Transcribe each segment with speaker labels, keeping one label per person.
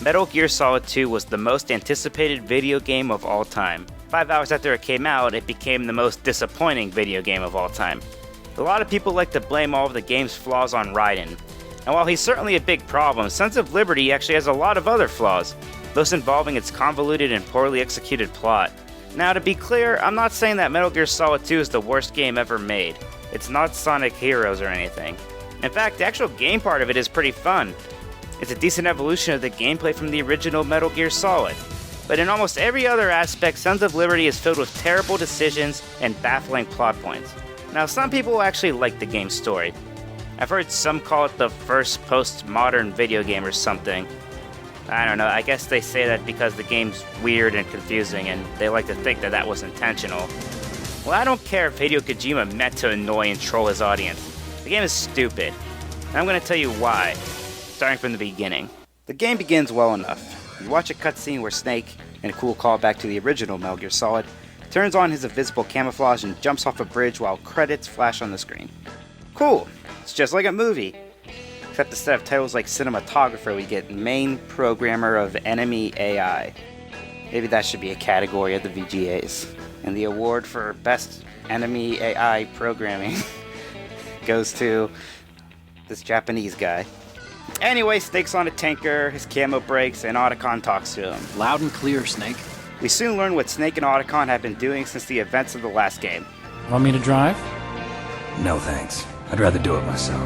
Speaker 1: Metal Gear Solid 2 was the most anticipated video game of all time. 5 hours after it came out, it became the most disappointing video game of all time. A lot of people like to blame all of the game's flaws on Raiden. And while he's certainly a big problem, Sons of Liberty actually has a lot of other flaws, most involving its convoluted and poorly executed plot. Now, to be clear, I'm not saying that Metal Gear Solid 2 is the worst game ever made. It's not Sonic Heroes or anything. In fact, the actual game part of it is pretty fun. It's a decent evolution of the gameplay from the original Metal Gear Solid. But in almost every other aspect, Sons of Liberty is filled with terrible decisions and baffling plot points. Now, some people actually like the game's story. I've heard some call it the first post-modern video game or something. I don't know, I guess they say that because the game's weird and confusing, and they like to think that that was intentional. Well, I don't care if Hideo Kojima meant to annoy and troll his audience. The game is stupid, and I'm going to tell you why, starting from the beginning. The game begins well enough. You watch a cutscene where Snake, in a cool callback to the original Metal Gear Solid, turns on his invisible camouflage and jumps off a bridge while credits flash on the screen. Cool, it's just like a movie. Except instead of titles like cinematographer, we get main programmer of enemy AI. Maybe that should be a category of the VGAs. And the award for best enemy AI programming goes to this Japanese guy. Anyway, Snake's on a tanker, his camo breaks, and Otacon talks to him.
Speaker 2: Loud and clear, Snake.
Speaker 1: We soon learn what Snake and Otacon have been doing since the events of the last game.
Speaker 2: Want me to drive?
Speaker 3: No thanks. I'd rather do it myself.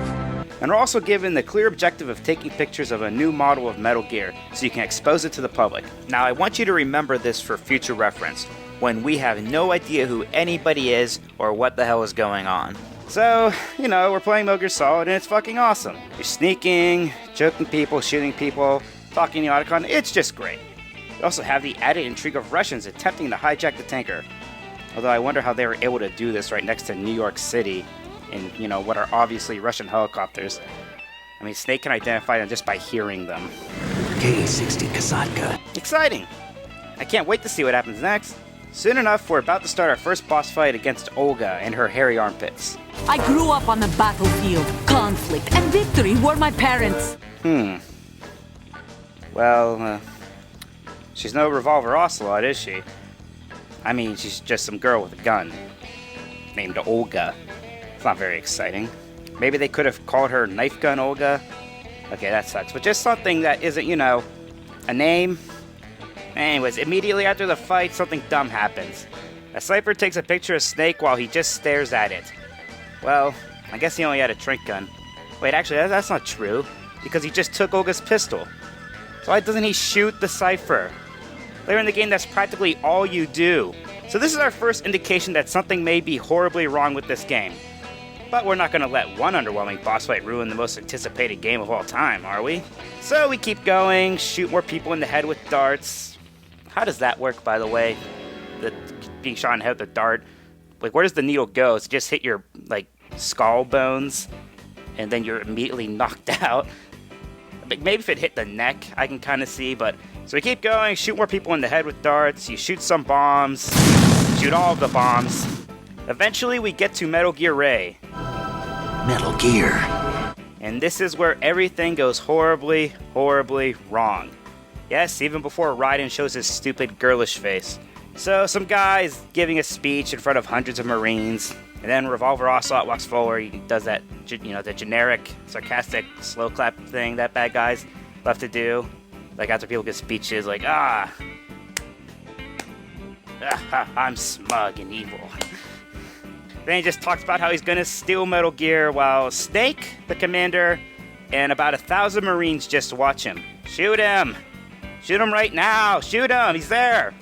Speaker 1: And we're also given the clear objective of taking pictures of a new model of Metal Gear so you can expose it to the public. Now, I want you to remember this for future reference, when we have no idea who anybody is or what the hell is going on. So, we're playing Metal Gear Solid and it's fucking awesome. You're sneaking, joking people, shooting people, talking to Otacon, it's just great. We also have the added intrigue of Russians attempting to hijack the tanker. Although I wonder how they were able to do this right next to New York City in, what are obviously Russian helicopters. I mean, Snake can identify them just by hearing them.
Speaker 3: K-60 Kasatka.
Speaker 1: Exciting! I can't wait to see what happens next. Soon enough, we're about to start our first boss fight against Olga and her hairy armpits.
Speaker 4: I grew up on the battlefield. Conflict and victory were my parents.
Speaker 1: Well, she's no Revolver Ocelot, is she? I mean, she's just some girl with a gun. Named Olga. It's not very exciting. Maybe they could have called her Knife Gun Olga. Okay, that sucks. But just something that isn't, a name. Anyways, immediately after the fight, something dumb happens. A sniper takes a picture of Snake while he just stares at it. Well, I guess he only had a trank gun. Wait, actually, that's not true, because he just took Olga's pistol. So why doesn't he shoot the Cypher? Later in the game, that's practically all you do. So this is our first indication that something may be horribly wrong with this game. But we're not going to let one underwhelming boss fight ruin the most anticipated game of all time, are we? So we keep going, shoot more people in the head with darts. How does that work, by the way? Being shot in the head with a dart. Like, where does the needle go? Does it just hit your, skull bones? And then you're immediately knocked out? Maybe if it hit the neck, I can kind of see, but... So we keep going, shoot more people in the head with darts, you shoot some bombs, shoot all of the bombs. Eventually we get to Metal Gear Ray.
Speaker 3: Metal Gear.
Speaker 1: And this is where everything goes horribly, horribly wrong. Yes, even before Raiden shows his stupid girlish face. So some guy's giving a speech in front of hundreds of Marines, and then Revolver Ocelot walks forward, he does that, the generic, sarcastic, slow clap thing that bad guys love to do. Like after people give speeches, I'm smug and evil. Then he just talks about how he's gonna steal Metal Gear while Snake, the commander, and about 1,000 Marines just watch him. Shoot him! Shoot him right now! Shoot him! He's there!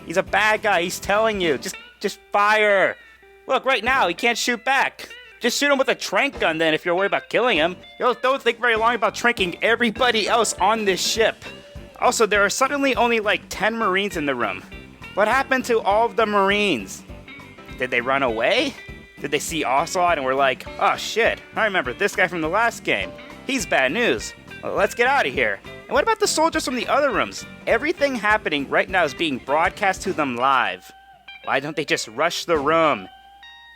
Speaker 1: He's a bad guy, he's telling you. Just fire! Look, right now, he can't shoot back. Just shoot him with a trank gun then if you're worried about killing him. You don't think very long about tranking everybody else on this ship. Also, there are suddenly only 10 Marines in the room. What happened to all of the Marines? Did they run away? Did they see Ocelot and were like, oh shit, I remember this guy from the last game. He's bad news. Well, let's get out of here. And what about the soldiers from the other rooms? Everything happening right now is being broadcast to them live. Why don't they just rush the room?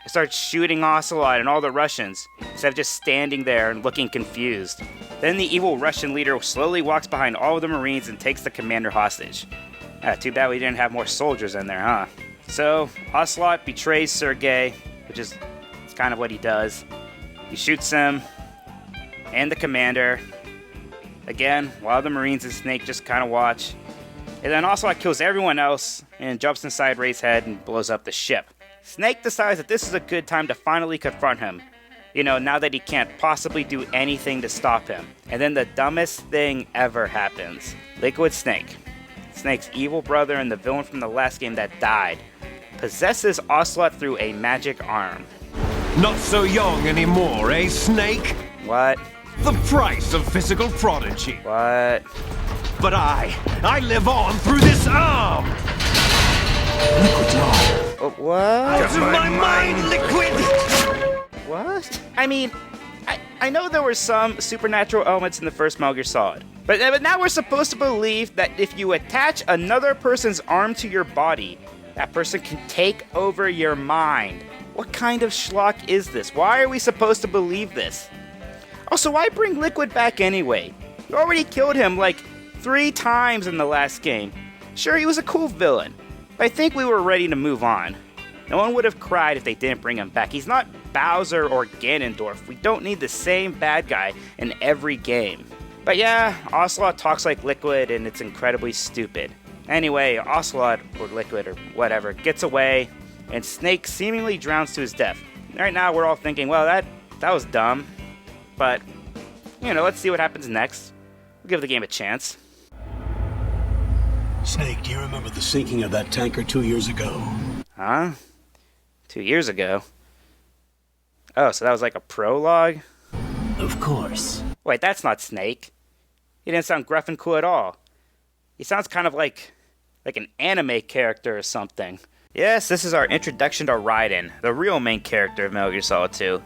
Speaker 1: He starts shooting Ocelot and all the Russians, instead of just standing there and looking confused. Then the evil Russian leader slowly walks behind all of the Marines and takes the commander hostage. Too bad we didn't have more soldiers in there, huh? So, Ocelot betrays Sergei, which is kind of what he does. He shoots him, and the commander. Again, while the Marines and Snake just kind of watch. And then Ocelot kills everyone else, and jumps inside Ray's head and blows up the ship. Snake decides that this is a good time to finally confront him. You know, now that he can't possibly do anything to stop him. And then the dumbest thing ever happens. Liquid Snake, Snake's evil brother and the villain from the last game that died, possesses Ocelot through a magic arm.
Speaker 5: Not so young anymore, eh, Snake?
Speaker 1: What?
Speaker 5: The price of physical prodigy.
Speaker 1: What?
Speaker 5: But I live on through this arm!
Speaker 3: Liquid's arm.
Speaker 1: What?
Speaker 5: Out of my mind, Liquid!
Speaker 1: What? I mean, I know there were some supernatural elements in the first Metal Gear Solid, but now we're supposed to believe that if you attach another person's arm to your body, that person can take over your mind. What kind of schlock is this? Why are we supposed to believe this? Also, why bring Liquid back anyway? You already killed him like 3 times in the last game. Sure, he was a cool villain, but I think we were ready to move on. No one would have cried if they didn't bring him back. He's not Bowser or Ganondorf. We don't need the same bad guy in every game. But yeah, Ocelot talks like Liquid and it's incredibly stupid. Anyway, Ocelot, or Liquid, or whatever, gets away, and Snake seemingly drowns to his death. Right now, we're all thinking, well, that was dumb. But, you know, let's see what happens next. We'll give the game a chance.
Speaker 6: Snake, do you remember the sinking of that tanker 2 years ago?
Speaker 1: Huh? 2 years ago? Oh, so that was like a prologue?
Speaker 6: Of course.
Speaker 1: Wait, that's not Snake. He didn't sound gruff and cool at all. He sounds kind of like an anime character or something. Yes, this is our introduction to Raiden, the real main character of Metal Gear Solid 2.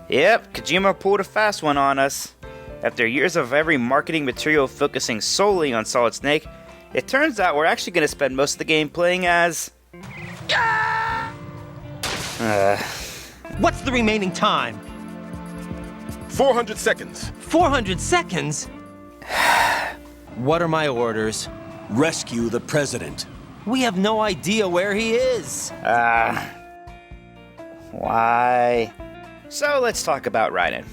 Speaker 1: Yep, Kojima pulled a fast one on us. After years of every marketing material focusing solely on Solid Snake, it turns out we're actually going to spend most of the game playing as...
Speaker 7: What's the remaining time?
Speaker 5: 400 seconds.
Speaker 7: 400 seconds? What are my orders?
Speaker 6: Rescue the president.
Speaker 7: We have no idea where he is.
Speaker 1: Why? So let's talk about Raiden.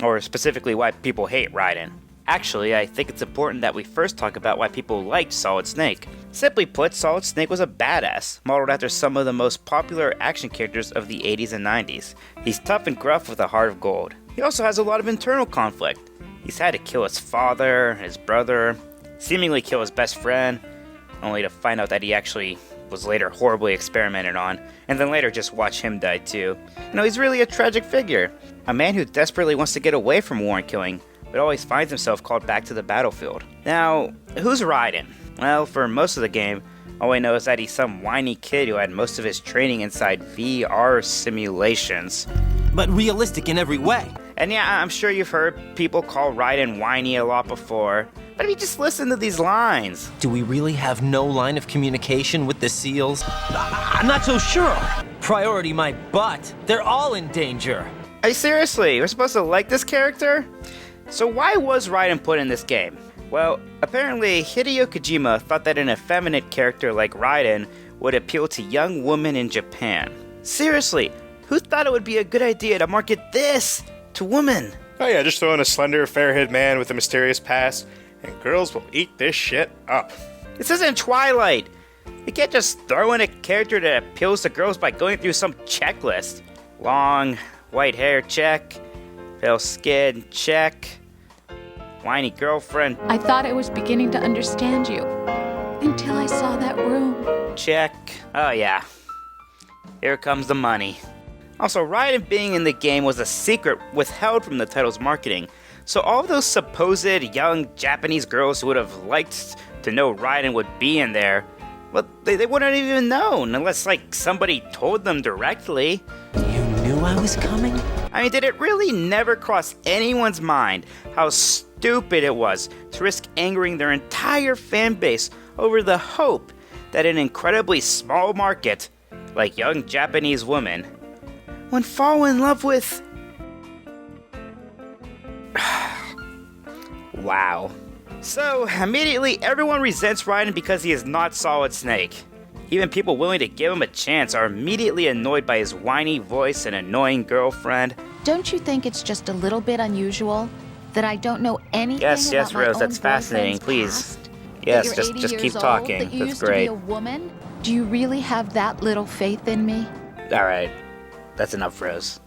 Speaker 1: Or specifically why people hate Raiden. Actually, I think it's important that we first talk about why people liked Solid Snake. Simply put, Solid Snake was a badass, modeled after some of the most popular action characters of the 80s and 90s. He's tough and gruff with a heart of gold. He also has a lot of internal conflict. He's had to kill his father, his brother, seemingly kill his best friend, only to find out that he actually was later horribly experimented on, and then later just watch him die too. You know, he's really a tragic figure. A man who desperately wants to get away from war and killing, but always finds himself called back to the battlefield. Now, who's Raiden? Well, for most of the game, all we know is that he's some whiny kid who had most of his training inside VR simulations.
Speaker 7: But realistic in every way.
Speaker 1: And yeah, I'm sure you've heard people call Raiden whiny a lot before, but I mean, just listen to these lines.
Speaker 7: Do we really have no line of communication with the SEALs? I'm not so sure. Priority my butt. They're all in danger.
Speaker 1: Hey, seriously, we're supposed to like this character? So why was Raiden put in this game? Well, apparently Hideo Kojima thought that an effeminate character like Raiden would appeal to young women in Japan. Seriously, who thought it would be a good idea to market this to women?
Speaker 8: Oh yeah, just throw in a slender, fair-haired man with a mysterious past, and girls will eat this shit up.
Speaker 1: This isn't Twilight. You can't just throw in a character that appeals to girls by going through some checklist. Long, white hair, check. Pale skin, check. Whiny girlfriend,
Speaker 9: I thought I was beginning to understand you until I saw that room.
Speaker 1: check. Oh yeah. Here comes the money. Also, Raiden being in the game was a secret withheld from the title's marketing, so all of those supposed young Japanese girls who would have liked to know Raiden would be in there, well, they wouldn't have even known unless, like, somebody told them directly.
Speaker 7: You knew I was coming?
Speaker 1: I mean, did it really never cross anyone's mind how stupid it was to risk angering their entire fan base over the hope that an incredibly small market, like young Japanese women, when fall in love with... Wow. So, immediately everyone resents Raiden because he is not Solid Snake. Even people willing to give him a chance are immediately annoyed by his whiny voice and annoying girlfriend.
Speaker 9: Don't you think it's just a little bit unusual that I don't know anything
Speaker 1: Yes,
Speaker 9: about my
Speaker 1: Rose,
Speaker 9: own
Speaker 1: that's fascinating,
Speaker 9: boyfriend's
Speaker 1: please.
Speaker 9: past?
Speaker 1: Yes,
Speaker 9: That you're 80
Speaker 1: just keep
Speaker 9: years old,
Speaker 1: talking.
Speaker 9: That you
Speaker 1: That's
Speaker 9: used
Speaker 1: great.
Speaker 9: to be a woman? Do you really have that little faith in me?
Speaker 1: Alright, that's enough, Rose.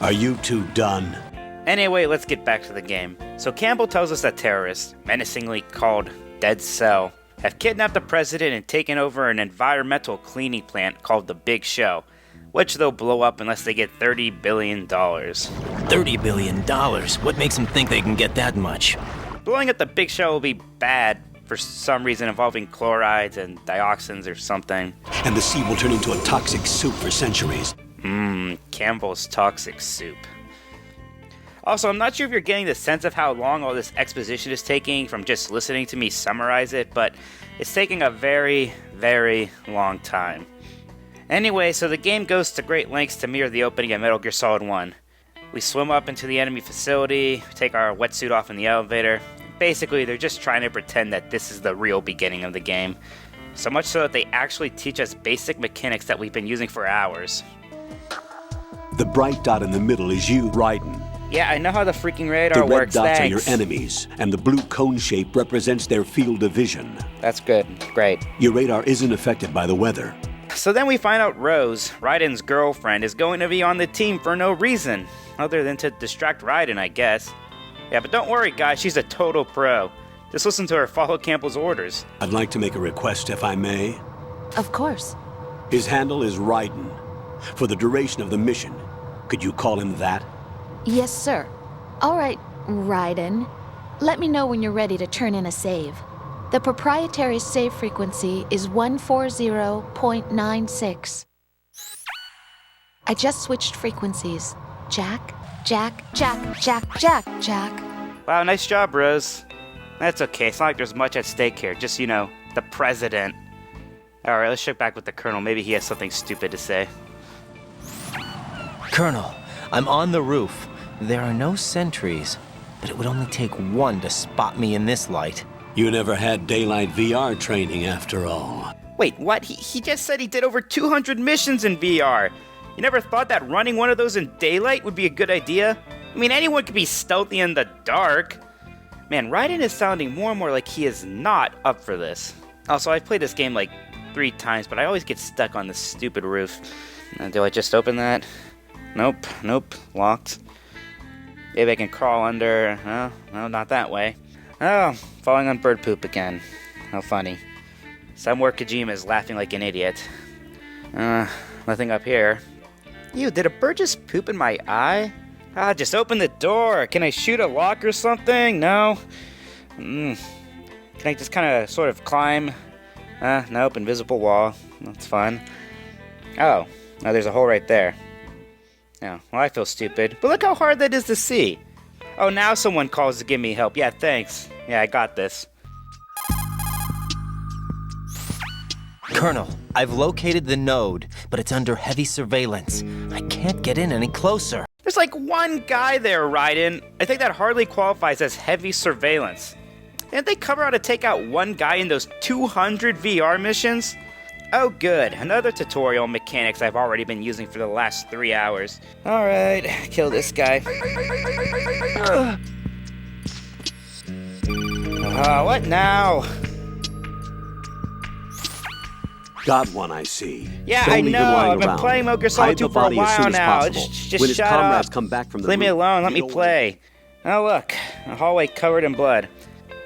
Speaker 6: Are you two done?
Speaker 1: Anyway, let's get back to the game. So Campbell tells us that terrorists, menacingly called Dead Cell, have kidnapped the president and taken over an environmental cleaning plant called the Big Show, which they'll blow up unless they get $30 billion.
Speaker 7: $30 billion? What makes them think they can get that much?
Speaker 1: Blowing up the Big Show will be bad for some reason involving chlorides and dioxins or something.
Speaker 6: And the sea will turn into a toxic soup for centuries.
Speaker 1: Campbell's toxic soup. Also, I'm not sure if you're getting the sense of how long all this exposition is taking from just listening to me summarize it, but it's taking a very, very long time. Anyway, so the game goes to great lengths to mirror the opening of Metal Gear Solid 1. We swim up into the enemy facility, take our wetsuit off in the elevator. Basically, they're just trying to pretend that this is the real beginning of the game. So much so that they actually teach us basic mechanics that we've been using for hours.
Speaker 6: The bright dot in the middle is you, Raiden.
Speaker 1: Yeah, I know how the freaking radar
Speaker 6: The red
Speaker 1: works,
Speaker 6: dots
Speaker 1: thanks.
Speaker 6: are your enemies, and the blue cone shape represents their field of vision.
Speaker 1: That's good, great.
Speaker 6: Your radar isn't affected by the weather.
Speaker 1: So then we find out Rose, Raiden's girlfriend, is going to be on the team for no reason, other than to distract Raiden, I guess. Yeah, but don't worry, guys, she's a total pro. Just listen to her follow Campbell's orders.
Speaker 6: I'd like to make a request, if I may.
Speaker 9: Of course.
Speaker 6: His handle is Raiden. For the duration of the mission, could you call him that?
Speaker 9: Yes, sir. All right, Raiden. Let me know when you're ready to turn in a save. The proprietary save frequency is 140.96. I just switched frequencies. Jack, Jack, Jack, Jack, Jack, Jack.
Speaker 1: Wow, nice job, Rose. That's okay, it's not like there's much at stake here, just, the president. Alright, let's check back with the Colonel, maybe he has something stupid to say.
Speaker 7: Colonel, I'm on the roof. There are no sentries, but it would only take one to spot me in this light.
Speaker 6: You never had daylight VR training after all.
Speaker 1: Wait, what? He just said he did over 200 missions in VR. You never thought that running one of those in daylight would be a good idea? I mean, anyone could be stealthy in the dark. Man, Raiden is sounding more and more like he is not up for this. Also, I've played this game like 3 times, but I always get stuck on this stupid roof. Do I just open that? Nope, locked. Maybe I can crawl under. No, not that way. Oh, falling on bird poop again. How funny. Somewhere Kojima is laughing like an idiot. Nothing up here. Ew, did a bird just poop in my eye? Just open the door. Can I shoot a lock or something? No? Can I just kind of sort of climb? Nope, invisible wall. That's fun. Oh, there's a hole right there. Oh, well, I feel stupid. But look how hard that is to see. Oh, now someone calls to give me help. Yeah, thanks. Yeah, I got this.
Speaker 7: Colonel, I've located the node, but it's under heavy surveillance. I can't get in any closer.
Speaker 1: There's like one guy there, Raiden. I think that hardly qualifies as heavy surveillance. Didn't they cover how to take out one guy in those 200 VR missions? Oh good, another tutorial on mechanics I've already been using for the last 3 hours. Alright, kill this guy. What now?
Speaker 6: Got one, I see.
Speaker 1: Yeah,
Speaker 6: Don't
Speaker 1: I
Speaker 6: leave him
Speaker 1: know.
Speaker 6: lying
Speaker 1: I've been
Speaker 6: around.
Speaker 1: playing Metal Gear Solid
Speaker 6: Hide
Speaker 1: 2
Speaker 6: the
Speaker 1: for a
Speaker 6: body as soon
Speaker 1: while
Speaker 6: as
Speaker 1: now.
Speaker 6: possible.
Speaker 1: Just
Speaker 6: When his
Speaker 1: shut
Speaker 6: comrades
Speaker 1: up.
Speaker 6: come back from the
Speaker 1: Leave me
Speaker 6: roof,
Speaker 1: alone. Let
Speaker 6: you
Speaker 1: me
Speaker 6: don't
Speaker 1: play. Oh look, a hallway covered in blood.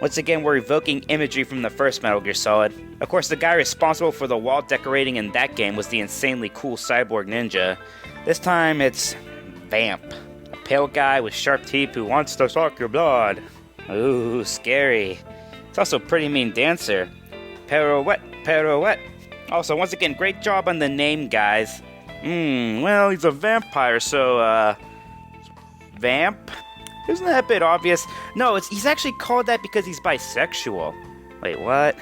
Speaker 1: Once again, we're evoking imagery from the first Metal Gear Solid. Of course, the guy responsible for the wall decorating in that game was the insanely cool cyborg ninja. This time, it's Vamp, a pale guy with sharp teeth who wants to suck your blood. Ooh, scary. It's also a pretty mean dancer. Pirouette, pirouette. Also, once again, great job on the name, guys. Well, he's a vampire, so, Vamp? Isn't that a bit obvious? No, he's actually called that because he's bisexual. Wait, what?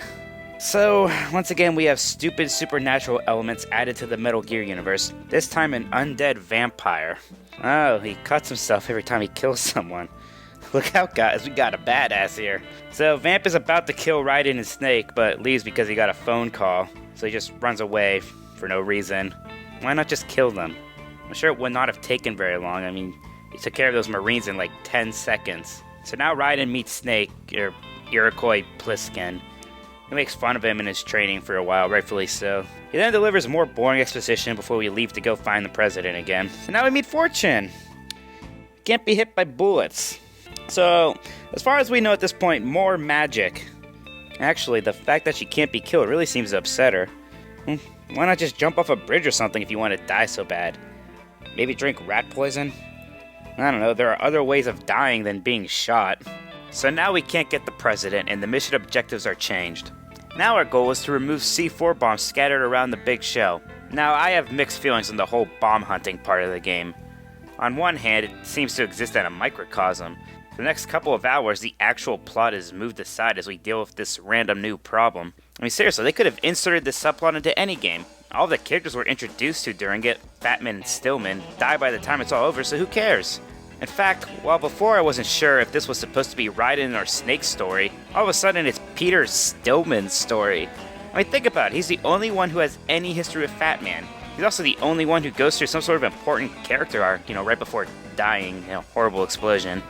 Speaker 1: So, once again, we have stupid supernatural elements added to the Metal Gear universe. This time an undead vampire. Oh, he cuts himself every time he kills someone. Look out, guys, we got a badass here. So, Vamp is about to kill Raiden and Snake, but leaves because he got a phone call. So he just runs away for no reason. Why not just kill them? I'm sure it would not have taken very long. I mean, he took care of those Marines in like 10 seconds. So now Raiden meets Snake, or Iroquois Pliskin. He makes fun of him in his training for a while, rightfully so. He then delivers more boring exposition before we leave to go find the president again. So now we meet Fortune. Can't be hit by bullets. So, as far as we know at this point, more magic. Actually, the fact that she can't be killed really seems to upset her. Why not just jump off a bridge or something if you want to die so bad? Maybe drink rat poison? I don't know, there are other ways of dying than being shot. So now we can't get the president, and the mission objectives are changed. Now our goal is to remove C4 bombs scattered around the big shell. Now I have mixed feelings on the whole bomb hunting part of the game. On one hand, it seems to exist in a microcosm. For the next couple of hours, the actual plot is moved aside as we deal with this random new problem. I mean, seriously, they could have inserted this subplot into any game. All the characters we're introduced to during it, Fatman and Stillman, die by the time it's all over, so who cares? In fact, while before I wasn't sure if this was supposed to be Raiden or Snake's story, all of a sudden it's Peter Stillman's story. I mean, think about it, he's the only one who has any history with Fatman. He's also the only one who goes through some sort of important character arc, right before dying in a horrible explosion.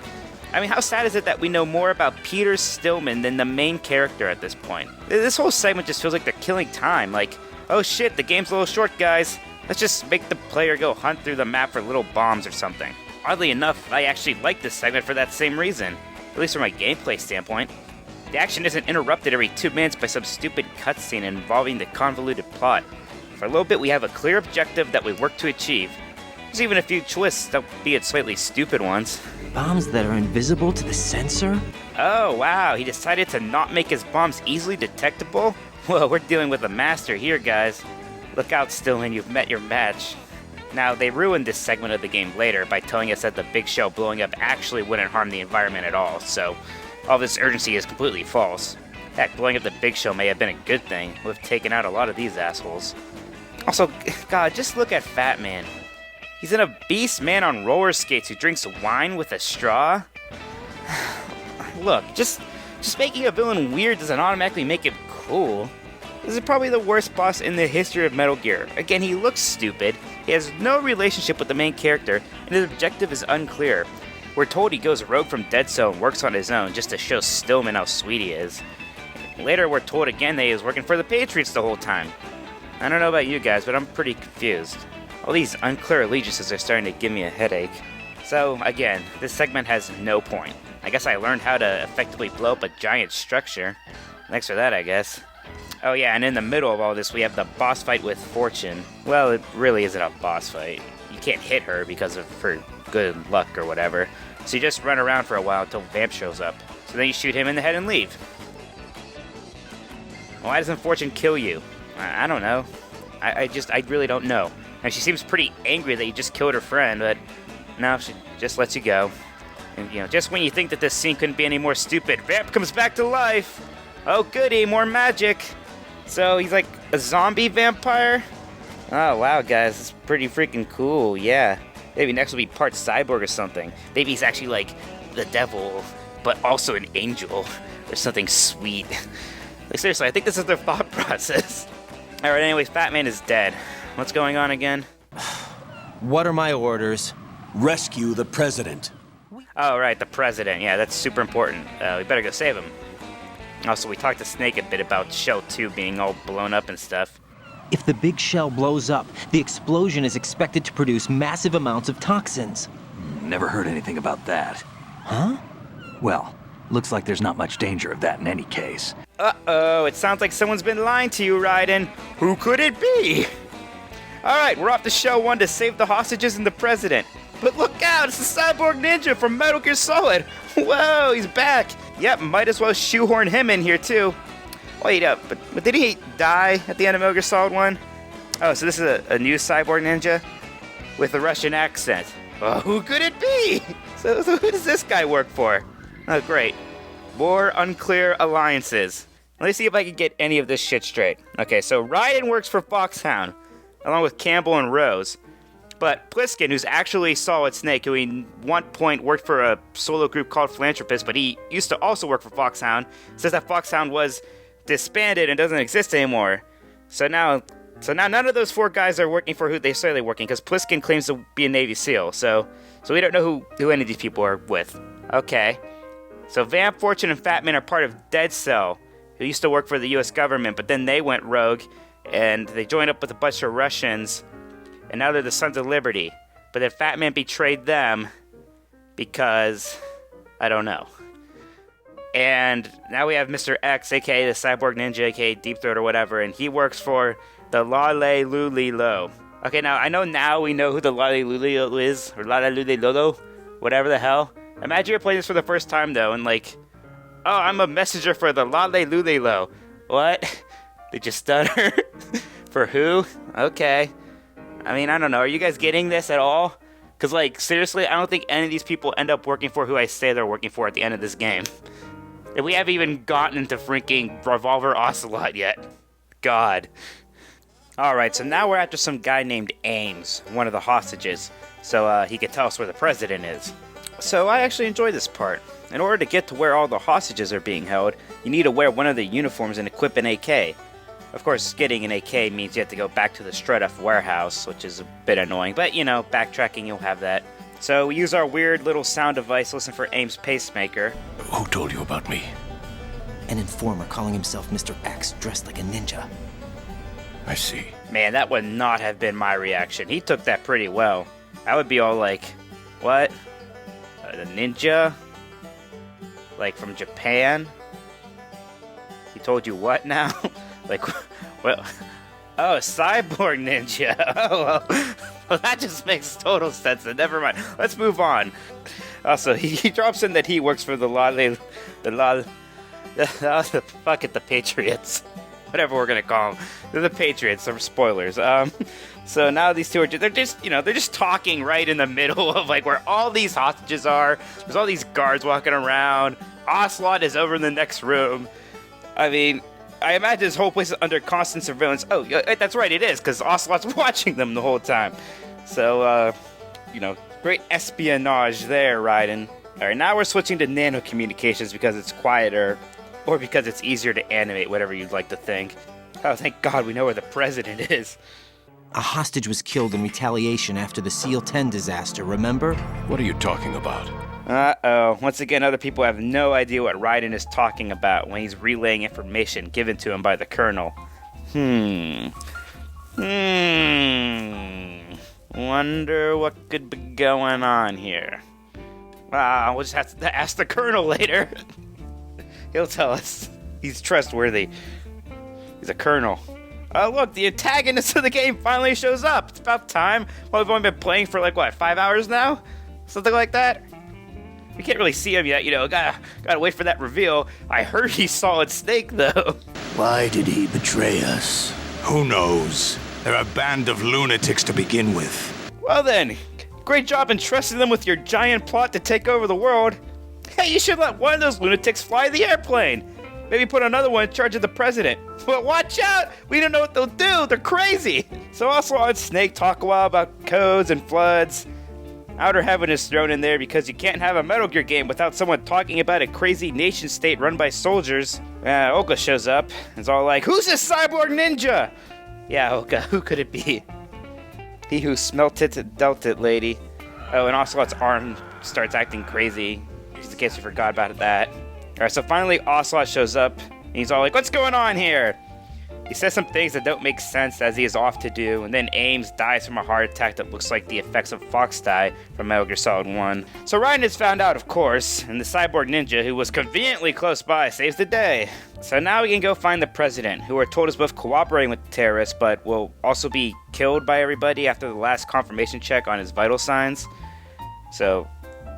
Speaker 1: I mean, how sad is it that we know more about Peter Stillman than the main character at this point? This whole segment just feels like they're killing time, like, oh shit, the game's a little short, guys. Let's just make the player go hunt through the map for little bombs or something. Oddly enough, I actually like this segment for that same reason, at least from a gameplay standpoint. The action isn't interrupted every 2 minutes by some stupid cutscene involving the convoluted plot. For a little bit, we have a clear objective that we work to achieve. There's even a few twists, albeit slightly stupid ones.
Speaker 7: Bombs that are invisible to the sensor?
Speaker 1: Oh, wow, he decided to not make his bombs easily detectable? Whoa, we're dealing with a master here, guys. Look out, Stillman, you've met your match. Now, they ruined this segment of the game later by telling us that the big shell blowing up actually wouldn't harm the environment at all, so all this urgency is completely false. Heck, blowing up the big shell may have been a good thing. We've taken out a lot of these assholes. Also, God, just look at Fatman. He's an obese man on roller skates who drinks wine with a straw. Look, just making a villain weird doesn't automatically make him cool. This is probably the worst boss in the history of Metal Gear. Again, he looks stupid, he has no relationship with the main character, and his objective is unclear. We're told he goes rogue from Dead Cell and works on his own just to show Stillman how sweet he is. Later, we're told again that he was working for the Patriots the whole time. I don't know about you guys, but I'm pretty confused. All these unclear allegiances are starting to give me a headache. So, again, this segment has no point. I guess I learned how to effectively blow up a giant structure. Thanks for that, I guess. Oh yeah, and in the middle of all this, we have the boss fight with Fortune. Well, it really isn't a boss fight. You can't hit her because of her good luck or whatever. So you just run around for a while until Vamp shows up. So then you shoot him in the head and leave. Why doesn't Fortune kill you? I don't know. I really don't know. And she seems pretty angry that you just killed her friend, but no, she just lets you go. And, just when you think that this scene couldn't be any more stupid, Vamp comes back to life! Oh goody, more magic! So he's like a zombie vampire? Oh wow, guys, it's pretty freaking cool, yeah. Maybe next will be part cyborg or something. Maybe he's actually like the devil, but also an angel, or something sweet. Like seriously, I think this is their thought process. Alright, anyways, Fatman is dead. What's going on again?
Speaker 7: What are my orders?
Speaker 6: Rescue the president.
Speaker 1: Oh, right, the president. Yeah, that's super important. We better go save him. Also, we talked to Snake a bit about Shell 2 being all blown up and stuff.
Speaker 7: If the big shell blows up, the explosion is expected to produce massive amounts of toxins.
Speaker 3: Never heard anything about that.
Speaker 7: Huh?
Speaker 3: Well, looks like there's not much danger of that in any case.
Speaker 1: Uh-oh, it sounds like someone's been lying to you, Raiden. Who could it be? Alright, we're off to Shell 1 to save the hostages and the president. But look out, it's the cyborg ninja from Metal Gear Solid. Whoa, he's back. Yep, might as well shoehorn him in here too. Wait up, but did he die at the end of Metal Gear Solid 1? Oh, so this is a new cyborg ninja with a Russian accent. Oh, who could it be? So who does this guy work for? Oh, great. More unclear alliances. Let me see if I can get any of this shit straight. Okay, so Raiden works for Foxhound, along with Campbell and Rose. But Pliskin, who's actually Solid Snake, who at one point worked for a solo group called Philanthropist, but he used to also work for Foxhound, says that Foxhound was disbanded and doesn't exist anymore. So now none of those 4 guys are working for who they say they're working, because Pliskin claims to be a Navy SEAL, so we don't know who any of these people are with. Okay. So Vamp, Fortune, and Fatman are part of Dead Cell, who used to work for the US government, but then they went rogue, and they joined up with a bunch of Russians, and now they're the Sons of Liberty. But then Fat Man betrayed them because, I don't know. And now we have Mr. X, aka the Cyborg Ninja, aka Deep Throat or whatever, and he works for the Lale Luli Lo. Okay, now we know who the Lale Luli Lo is, or Lale Luli Lolo, whatever the hell. Imagine you're playing this for the first time though, and like, oh, I'm a messenger for the Lale Luli Lo. What? Did you stutter? For who? Okay. I mean, I don't know. Are you guys getting this at all? Because, like, seriously, I don't think any of these people end up working for who I say they're working for at the end of this game. And we haven't even gotten into freaking Revolver Ocelot yet. God. Alright, so now we're after some guy named Ames, one of the hostages, so he could tell us where the president is. So I actually enjoy this part. In order to get to where all the hostages are being held, you need to wear one of the uniforms and equip an AK. Of course, getting an AK means you have to go back to the Strutuff warehouse, which is a bit annoying, but you know, backtracking, you'll have that. So we use our weird little sound device, listen for Ames' pacemaker.
Speaker 5: Who told you about me?
Speaker 7: An informer calling himself Mr. X, dressed like a ninja.
Speaker 5: I see.
Speaker 1: Man, that would not have been my reaction. He took that pretty well. I would be all like, what? The ninja? Like from Japan? He told you what now? Like, well, oh, cyborg ninja. Oh, well, that just makes total sense. Then never mind. Let's move on. Also, he drops in that he works for the Patriots. Whatever we're gonna call them. They're the Patriots. They're spoilers. So now these two they're just talking right in the middle of like where all these hostages are. There's all these guards walking around. Ocelot is over in the next room. I mean, I imagine this whole place is under constant surveillance. Oh, that's right, it is, because Ocelot's watching them the whole time. So, great espionage there, Raiden. Alright, now we're switching to nano communications because it's quieter, or because it's easier to animate, whatever you'd like to think. Oh, thank God we know where the president is.
Speaker 7: A hostage was killed in retaliation after the SEAL 10 disaster, remember?
Speaker 5: What are you talking about?
Speaker 1: Uh-oh. Once again, other people have no idea what Raiden is talking about when he's relaying information given to him by the Colonel. Wonder what could be going on here. We'll just have to ask the Colonel later. He'll tell us. He's trustworthy. He's a Colonel. Oh, look, the antagonist of the game finally shows up. It's about time. Well, we've only been playing for, 5 hours now? Something like that? We can't really see him yet, gotta wait for that reveal. I heard he's Solid Snake, though.
Speaker 6: Why did he betray us?
Speaker 5: Who knows? They're a band of lunatics to begin with.
Speaker 1: Well then, great job entrusting them with your giant plot to take over the world. Hey, you should let one of those lunatics fly the airplane. Maybe put another one in charge of the president. But watch out! We don't know what they'll do, they're crazy! So Ocelot and Snake talk a while about codes and floods. Outer Heaven is thrown in there because you can't have a Metal Gear game without someone talking about a crazy nation-state run by soldiers. Oka shows up and is all like, "Who's this cyborg ninja?" Yeah, Oka, who could it be? He who smelt it and dealt it, lady. Oh, and Ocelot's arm starts acting crazy, just in case we forgot about that. Alright, so finally Ocelot shows up, and he's all like, "What's going on here?" He says some things that don't make sense as he is off to do, and then Ames dies from a heart attack that looks like the effects of Fox die from Metal Gear Solid 1. So Raiden is found out, of course, and the cyborg ninja, who was conveniently close by, saves the day. So now we can go find the president, who we're told is both cooperating with the terrorists, but will also be killed by everybody after the last confirmation check on his vital signs. So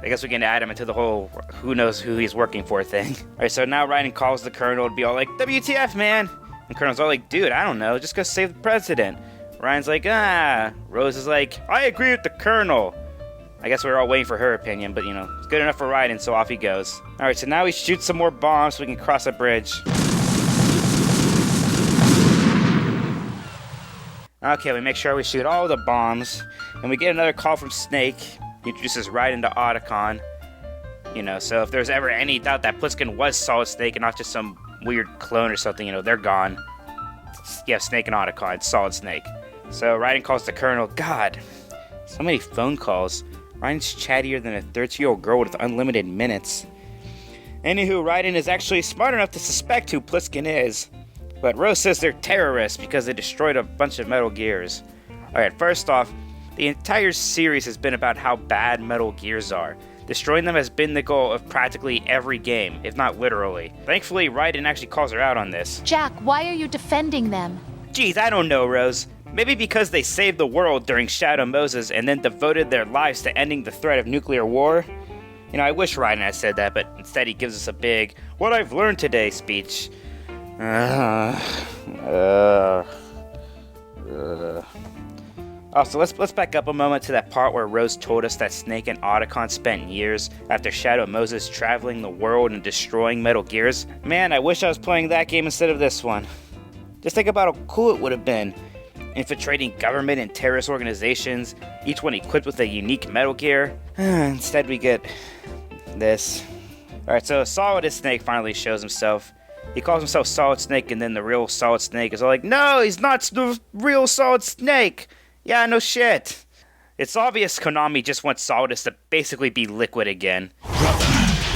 Speaker 1: I guess we can add him into the whole who knows who he's working for thing. Alright, so now Raiden calls the Colonel to be all like, "WTF, man?" And Colonel's all like, "Dude, I don't know, just go save the president." Ryan's like, Rose is like, "I agree with the Colonel." I guess we're all waiting for her opinion, but it's good enough for Raiden, so off he goes. Alright, so now we shoot some more bombs so we can cross a bridge. Okay, we make sure we shoot all the bombs, and we get another call from Snake. He introduces Raiden to Otacon. You know, so if there's ever any doubt that Pliskin was Solid Snake and not just some weird clone or something, you know, they're gone. Yeah, Snake and Otacon, it's Solid Snake. So Raiden calls the Colonel. God, so many phone calls. Raiden's chattier than a 13-year-old girl with unlimited minutes. Anywho, Raiden is actually smart enough to suspect who Pliskin is. But Rose says they're terrorists because they destroyed a bunch of Metal Gears. Alright, first off, the entire series has been about how bad Metal Gears are. Destroying them has been the goal of practically every game, if not literally. Thankfully, Raiden actually calls her out on this.
Speaker 9: Jack, why are you defending them?
Speaker 1: Geez, I don't know, Rose. Maybe because they saved the world during Shadow Moses and then devoted their lives to ending the threat of nuclear war. You know, I wish Raiden had said that, but instead he gives us a big, "What I've learned today" speech. Also, let's back up a moment to that part where Rose told us that Snake and Otacon spent years after Shadow Moses traveling the world and destroying Metal Gears. Man, I wish I was playing that game instead of this one. Just think about how cool it would have been. Infiltrating government and terrorist organizations, each one equipped with a unique Metal Gear. Instead we get this. Alright, so Solid Snake finally shows himself. He calls himself Solid Snake, and then the real Solid Snake is all like, "No, he's not the real Solid Snake!" Yeah, no shit. It's obvious Konami just wants Solidus to basically be Liquid again.
Speaker 5: Brother,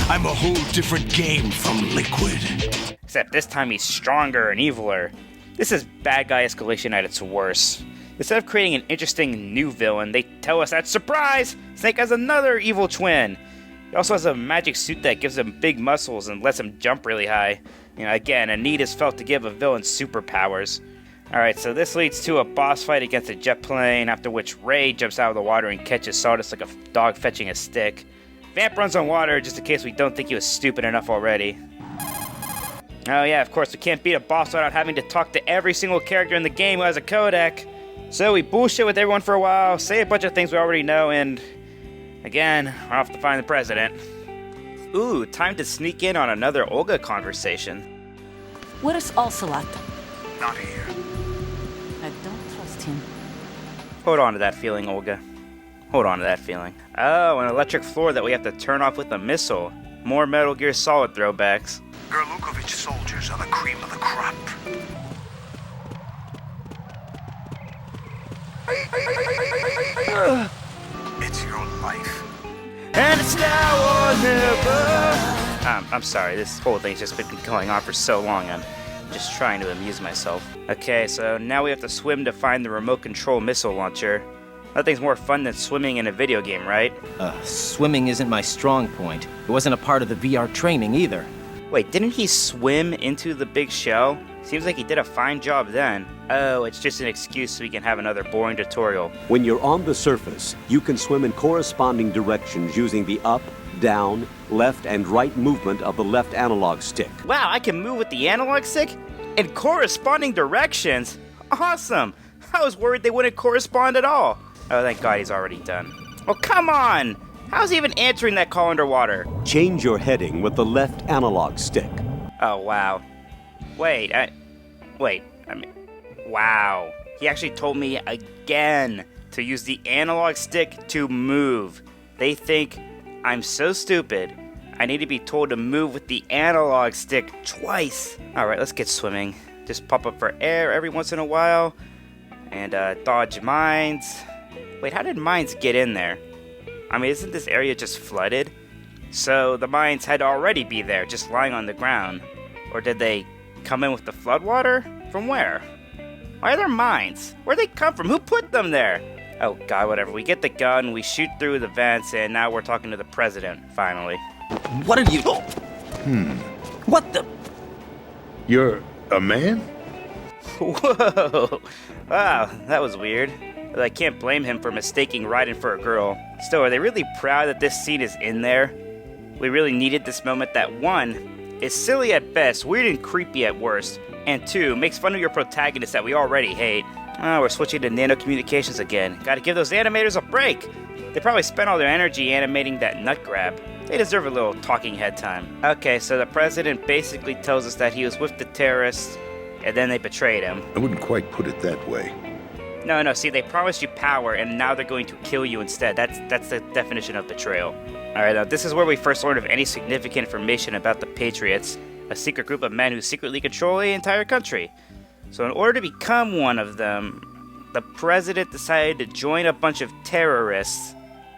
Speaker 5: I'm a whole different game from Liquid.
Speaker 1: Except this time he's stronger and eviler. This is bad guy escalation at its worst. Instead of creating an interesting new villain, they tell us that, surprise! Snake has another evil twin. He also has a magic suit that gives him big muscles and lets him jump really high. You know, again, a need is felt to give a villain superpowers. Alright, so this leads to a boss fight against a jet plane, after which Ray jumps out of the water and catches Sawdust like a dog fetching a stick. Vamp runs on water just in case we don't think he was stupid enough already. Oh yeah, of course, we can't beat a boss without having to talk to every single character in the game who has a codec. So we bullshit with everyone for a while, say a bunch of things we already know, and again, we're off to find the president. Ooh, time to sneak in on another Olga conversation.
Speaker 4: Where's Ocelot?
Speaker 5: Not here.
Speaker 4: I don't trust him.
Speaker 1: Hold on to that feeling, Olga. Hold on to that feeling. Oh, an electric floor that we have to turn off with a missile. More Metal Gear Solid throwbacks.
Speaker 5: Gerlukovich soldiers are the cream of the crop. It's your life.
Speaker 1: And it's now or never. I'm sorry, this whole thing's just been going on for so long, I'm just trying to amuse myself. Okay, so now we have to swim to find the remote control missile launcher. Nothing's more fun than swimming in a video game, right?
Speaker 7: Swimming isn't my strong point. It wasn't a part of the VR training either.
Speaker 1: Wait, didn't he swim into the big shell? Seems like he did a fine job then. Oh, it's just an excuse so we can have another boring tutorial.
Speaker 6: When you're on the surface, you can swim in corresponding directions using the up, down, left, and right movement of the left analog stick.
Speaker 1: Wow, I can move with the analog stick? In corresponding directions? Awesome! I was worried they wouldn't correspond at all. Oh, thank God he's already done. Oh, come on! How's he even answering that call underwater?
Speaker 6: Change your heading with the left analog stick.
Speaker 1: Oh, wow. Wow. He actually told me again to use the analog stick to move. They think I'm so stupid. I need to be told to move with the analog stick twice. Alright, let's get swimming. Just pop up for air every once in a while. And dodge mines. Wait, how did mines get in there? I mean, isn't this area just flooded? So the mines had to already be there, just lying on the ground. Or did they come in with the floodwater? From where? Why are there mines? Where'd they come from? Who put them there? Oh God, whatever. We get the gun, we shoot through the vents, and now we're talking to the president, finally.
Speaker 7: What are you... What the...
Speaker 5: You're a man?
Speaker 1: Whoa! Wow, that was weird. But I can't blame him for mistaking Raiden for a girl. Still, are they really proud that this scene is in there? We really needed this moment that, one, is silly at best, weird and creepy at worst, and two, makes fun of your protagonist that we already hate. Oh, we're switching to nano communications again. Gotta give those animators a break! They probably spent all their energy animating that nut grab. They deserve a little talking head time. Okay, so the president basically tells us that he was with the terrorists, and then they betrayed him.
Speaker 10: I wouldn't quite put it that way.
Speaker 1: No, see, they promised you power, and now they're going to kill you instead. That's the definition of betrayal. Alright, now this is where we first learned of any significant information about the Patriots, a secret group of men who secretly control the entire country. So in order to become one of them, the president decided to join a bunch of terrorists,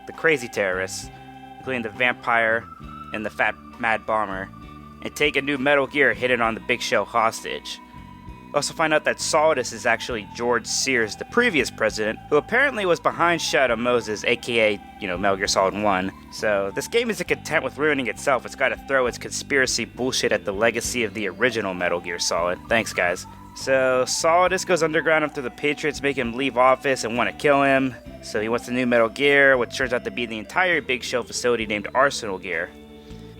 Speaker 1: the crazy terrorists, including the vampire and the fat mad bomber, and take a new Metal Gear hidden on the Big Show hostage. Also find out that Solidus is actually George Sears, the previous president, who apparently was behind Shadow Moses, aka, Metal Gear Solid 1. So this game isn't content with ruining itself, it's gotta throw its conspiracy bullshit at the legacy of the original Metal Gear Solid. Thanks, guys. So Solidus goes underground after the Patriots make him leave office and want to kill him. So he wants a new Metal Gear, which turns out to be the entire Big Show facility named Arsenal Gear.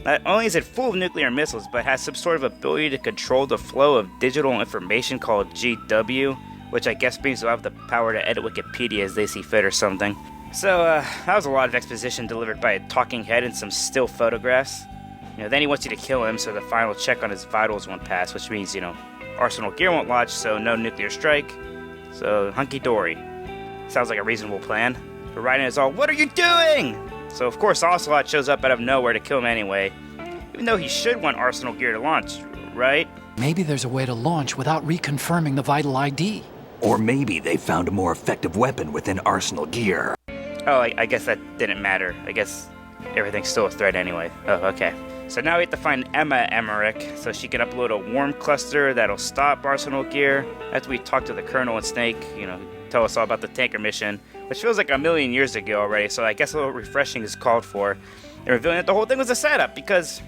Speaker 1: Not only is it full of nuclear missiles, but has some sort of ability to control the flow of digital information called GW, which I guess means they'll have the power to edit Wikipedia as they see fit or something. So, that was a lot of exposition delivered by a talking head and some still photographs. Then he wants you to kill him, so the final check on his vitals won't pass, which means, Arsenal Gear won't launch, so no nuclear strike. So, hunky-dory. Sounds like a reasonable plan. But Raiden is all, "What are you doing?" So of course Ocelot shows up out of nowhere to kill him anyway, even though he should want Arsenal Gear to launch, right?
Speaker 2: Maybe there's a way to launch without reconfirming the vital ID.
Speaker 3: Or maybe they found a more effective weapon within Arsenal Gear.
Speaker 1: Oh, I guess that didn't matter. I guess everything's still a threat anyway. Oh, okay. So now we have to find Emma Emmerich so she can upload a worm cluster that'll stop Arsenal Gear. After we talk to the Colonel and Snake, tell us all about the tanker mission, which feels like a million years ago already, so I guess a little refreshing is called for. And revealing that the whole thing was a setup, because,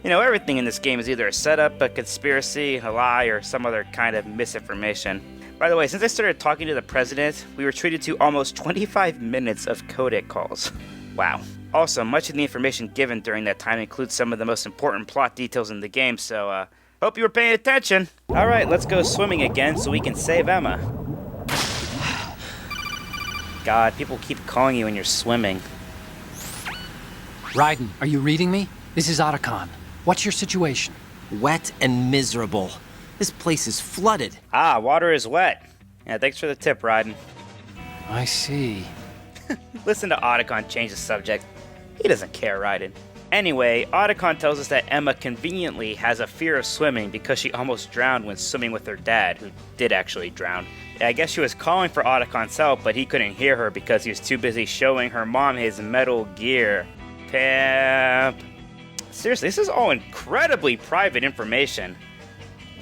Speaker 1: everything in this game is either a setup, a conspiracy, a lie, or some other kind of misinformation. By the way, since I started talking to the president, we were treated to almost 25 minutes of codec calls. Wow. Also, much of the information given during that time includes some of the most important plot details in the game, so, hope you were paying attention. Alright, let's go swimming again so we can save Emma. God, people keep calling you when you're swimming.
Speaker 2: Raiden, are you reading me? This is Otacon. What's your situation?
Speaker 7: Wet and miserable. This place is flooded.
Speaker 1: Ah, water is wet. Yeah, thanks for the tip, Raiden.
Speaker 2: I see.
Speaker 1: Listen to Otacon change the subject. He doesn't care, Raiden. Anyway, Otacon tells us that Emma conveniently has a fear of swimming because she almost drowned when swimming with her dad, who did actually drown. I guess she was calling for Otacon's help, but he couldn't hear her because he was too busy showing her mom his Metal Gear. Pimp. Seriously, this is all incredibly private information.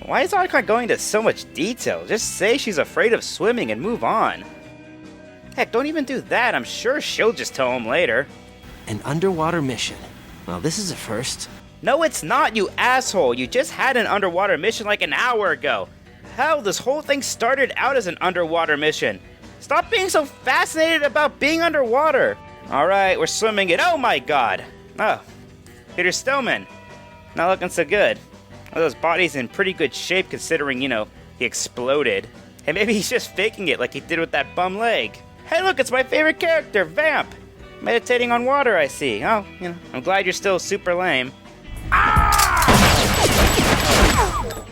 Speaker 1: Why is Otacon going into so much detail? Just say she's afraid of swimming and move on. Heck, don't even do that. I'm sure she'll just tell him later.
Speaker 7: An underwater mission. Well, this is a first.
Speaker 1: No, it's not, you asshole. You just had an underwater mission like an hour ago. Hell, this whole thing started out as an underwater mission. Stop being so fascinated about being underwater. Alright, we're swimming it. Oh my god. Oh, Peter Stillman. Not looking so good. Well, those bodies in pretty good shape considering, he exploded. Hey, maybe he's just faking it like he did with that bum leg. Hey, look, it's my favorite character, Vamp. Meditating on water, I see. Oh, I'm glad you're still super lame. Ah!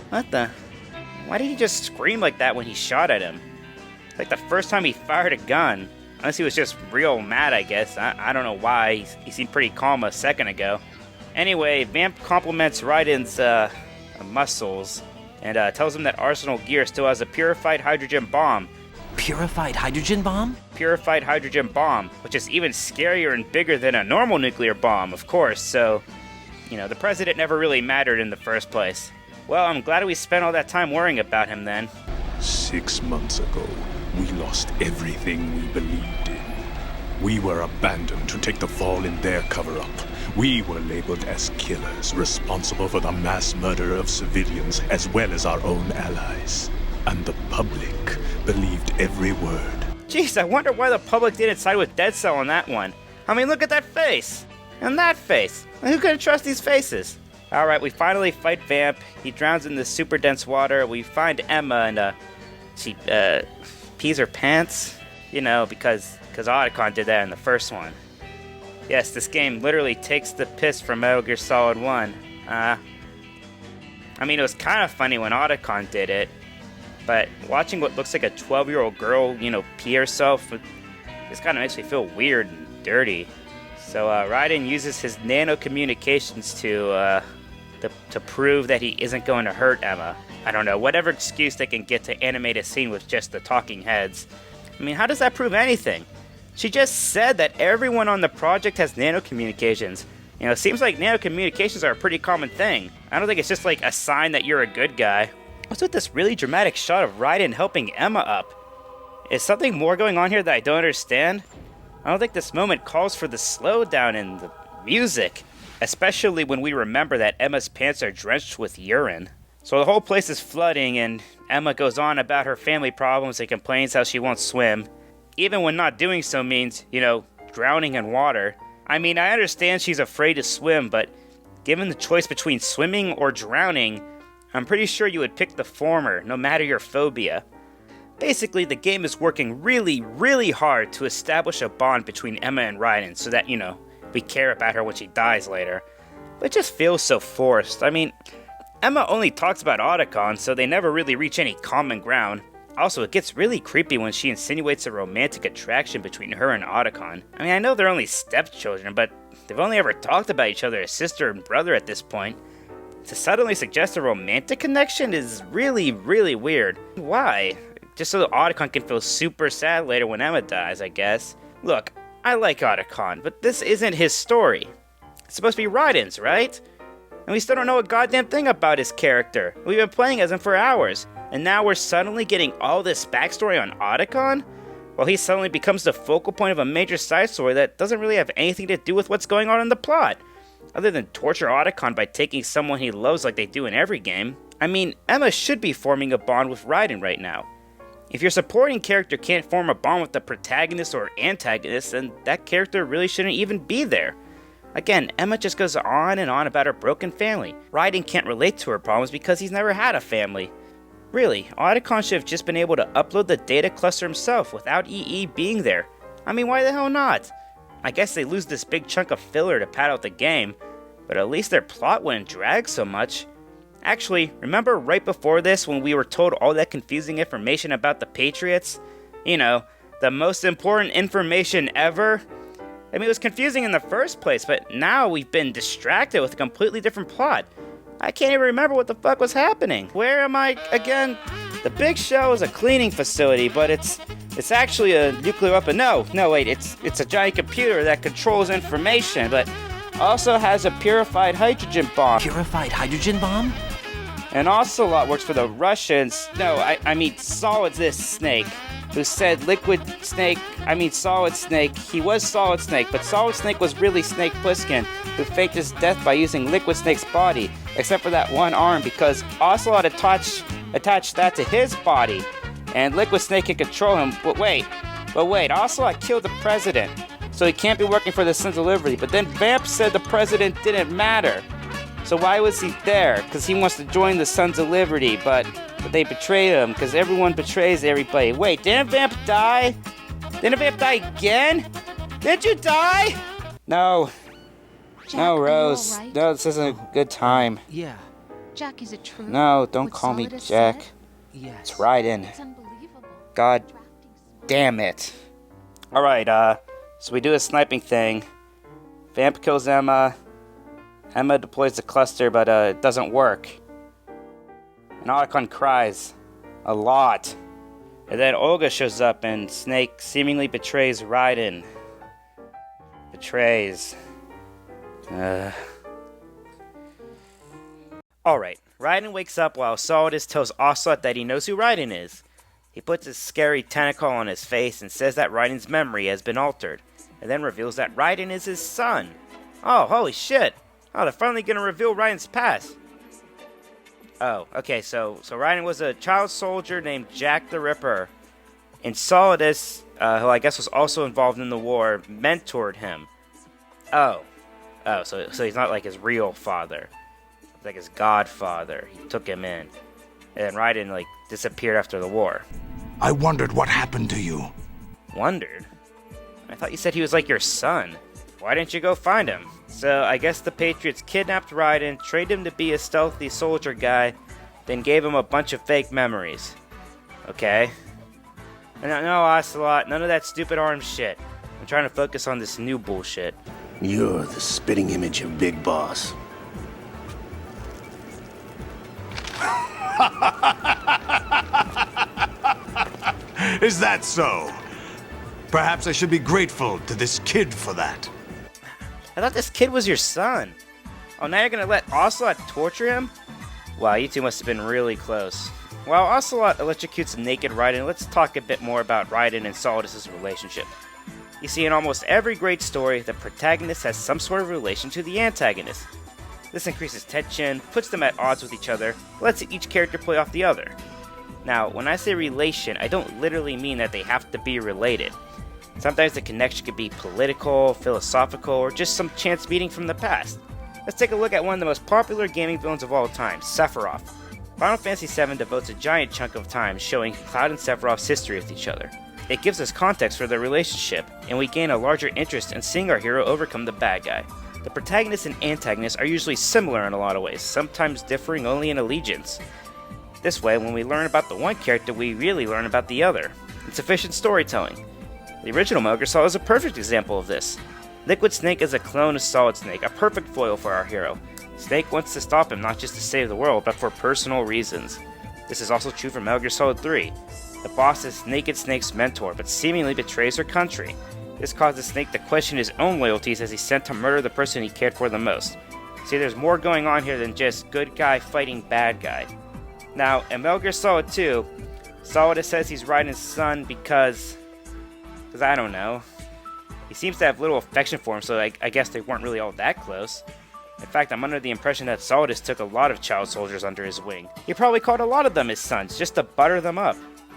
Speaker 1: What the? Why did he just scream like that when he shot at him? It's like the first time he fired a gun. Unless he was just real mad, I guess. I don't know why. He seemed pretty calm a second ago. Anyway, Vamp compliments Raiden's muscles and tells him that Arsenal Gear still has a purified hydrogen bomb.
Speaker 7: Purified hydrogen bomb?
Speaker 1: Purified hydrogen bomb, which is even scarier and bigger than a normal nuclear bomb, of course, so, the president never really mattered in the first place. Well, I'm glad we spent all that time worrying about him then.
Speaker 5: 6 months ago, we lost everything we believed in. We were abandoned to take the fall in their cover-up. We were labeled as killers, responsible for the mass murder of civilians as well as our own allies. And the public believed every word.
Speaker 1: Jeez, I wonder why the public didn't side with Dead Cell on that one. I mean, look at that face! And that face! Who could trust these faces? Alright, we finally fight Vamp. He drowns in the super dense water. We find Emma and, she, pees her pants? Because Otacon did that in the first one. Yes, this game literally takes the piss from Metal Gear Solid 1. I mean, it was kind of funny when Otacon did it. But watching what looks like a 12-year-old girl, pee herself, this kind of makes me feel weird and dirty. So Raiden uses his nano communications to prove that he isn't going to hurt Emma. I don't know, whatever excuse they can get to animate a scene with just the talking heads. I mean, how does that prove anything? She just said that everyone on the project has nano communications. It seems like nano communications are a pretty common thing. I don't think it's just like a sign that you're a good guy. What's with this really dramatic shot of Raiden helping Emma up? Is something more going on here that I don't understand? I don't think this moment calls for the slowdown in the music, especially when we remember that Emma's pants are drenched with urine. So the whole place is flooding, and Emma goes on about her family problems and complains how she won't swim, even when not doing so means, drowning in water. I mean, I understand she's afraid to swim, but given the choice between swimming or drowning, I'm pretty sure you would pick the former, no matter your phobia. Basically, the game is working really, really hard to establish a bond between Emma and Raiden so that, we care about her when she dies later. But it just feels so forced. I mean, Emma only talks about Otacon, so they never really reach any common ground. Also, it gets really creepy when she insinuates a romantic attraction between her and Otacon. I mean, I know they're only stepchildren, but they've only ever talked about each other as sister and brother at this point. To suddenly suggest a romantic connection is really, really weird. Why? Just so Otacon can feel super sad later when Emma dies, I guess. Look, I like Otacon, but this isn't his story. It's supposed to be Raiden's, right? And we still don't know a goddamn thing about his character. We've been playing as him for hours, and now we're suddenly getting all this backstory on Otacon? Well, he suddenly becomes the focal point of a major side story that doesn't really have anything to do with what's going on in the plot, other than torture Otacon by taking someone he loves like they do in every game. I mean, Emma should be forming a bond with Raiden right now. If your supporting character can't form a bond with the protagonist or antagonist, then that character really shouldn't even be there. Again, Emma just goes on and on about her broken family. Raiden can't relate to her problems because he's never had a family. Really, Otacon should have just been able to upload the data cluster himself without EE being there. I mean, why the hell not? I guess they lose this big chunk of filler to pad out the game, but at least their plot wouldn't drag so much. Actually, remember right before this when we were told all that confusing information about the Patriots? The most important information ever? I mean, it was confusing in the first place, but now we've been distracted with a completely different plot. I can't even remember what the fuck was happening. Where am I again? The big shell is a cleaning facility, but it's actually a nuclear weapon. No, wait, it's a giant computer that controls information, but also has a purified hydrogen bomb.
Speaker 7: Purified hydrogen bomb?
Speaker 1: And Ocelot works for the Russians. No, I mean Solid Snake, who said Solid Snake. He was Solid Snake, but Solid Snake was really Snake Plissken, who faked his death by using Liquid Snake's body, except for that one arm, because Ocelot attached that to his body, and Liquid Snake can control him. But wait, Ocelot killed the president, so he can't be working for the Sons of Liberty. But then Vamp said the president didn't matter. So why was he there? Because he wants to join the Sons of Liberty, but they betrayed him, because everyone betrays everybody. Wait, didn't Vamp die? Didn't Vamp die again? Did you die? No.
Speaker 9: Jack,
Speaker 1: No, Rose.
Speaker 9: Are you all right?
Speaker 1: No, this isn't a good time.
Speaker 7: Yeah.
Speaker 9: Jack, is it true?
Speaker 1: No, don't
Speaker 9: what
Speaker 1: call me
Speaker 9: Solid has
Speaker 1: Jack.
Speaker 9: said?
Speaker 7: Yes.
Speaker 1: It's Raiden.
Speaker 9: It's unbelievable.
Speaker 1: God
Speaker 9: Drafting
Speaker 1: damn it. Alright, so we do a sniping thing. Vamp kills Emma. Emma deploys the cluster, but it doesn't work. And Otacon cries. A lot. And then Olga shows up and Snake seemingly betrays Raiden. Betrays. Alright, Raiden wakes up while Solidus tells Ocelot that he knows who Raiden is. He puts his scary tentacle on his face and says that Raiden's memory has been altered, and then reveals that Raiden is his son. Oh, holy shit! Oh, they're finally gonna reveal Raiden's past. Oh, okay, so Raiden was a child soldier named Jack the Ripper, and Solidus, who I guess was also involved in the war, mentored him. Oh, so he's not like his real father. It's like his godfather. He took him in. And then Raiden, disappeared after the war.
Speaker 10: I wondered what happened to you.
Speaker 1: Wondered? I thought you said he was like your son. Why didn't you go find him? So I guess the Patriots kidnapped Raiden, trained him to be a stealthy soldier guy, then gave him a bunch of fake memories. Okay? No, Ocelot, none of that stupid arm shit. I'm trying to focus on this new bullshit.
Speaker 11: You're the spitting image of Big Boss.
Speaker 10: Is that so? Perhaps I should be grateful to this kid for that.
Speaker 1: I thought this kid was your son. Oh, now you're gonna let Ocelot torture him? Wow, you two must have been really close. While Ocelot electrocutes naked Raiden, let's talk a bit more about Raiden and Solidus' relationship. You see, in almost every great story, the protagonist has some sort of relation to the antagonist. This increases tension, puts them at odds with each other, lets each character play off the other. Now, when I say relation, I don't literally mean that they have to be related. Sometimes the connection could be political, philosophical, or just some chance meeting from the past. Let's take a look at one of the most popular gaming villains of all time, Sephiroth. Final Fantasy VII devotes a giant chunk of time showing Cloud and Sephiroth's history with each other. It gives us context for their relationship, and we gain a larger interest in seeing our hero overcome the bad guy. The protagonist and antagonist are usually similar in a lot of ways, sometimes differing only in allegiance. This way, when we learn about the one character, we really learn about the other. It's efficient storytelling. The original Metal Gear Solid is a perfect example of this. Liquid Snake is a clone of Solid Snake, a perfect foil for our hero. Snake wants to stop him not just to save the world, but for personal reasons. This is also true for Metal Gear Solid 3. The boss is Naked Snake's mentor, but seemingly betrays her country. This causes Snake to question his own loyalties as he's sent to murder the person he cared for the most. See, there's more going on here than just good guy fighting bad guy. Now, in Metal Gear Solid 2, Solidus says he's Raiden's son because I don't know. He seems to have little affection for him, so I guess they weren't really all that close. In fact, I'm under the impression that Solidus took a lot of child soldiers under his wing. He probably called a lot of them his sons, just to butter them up.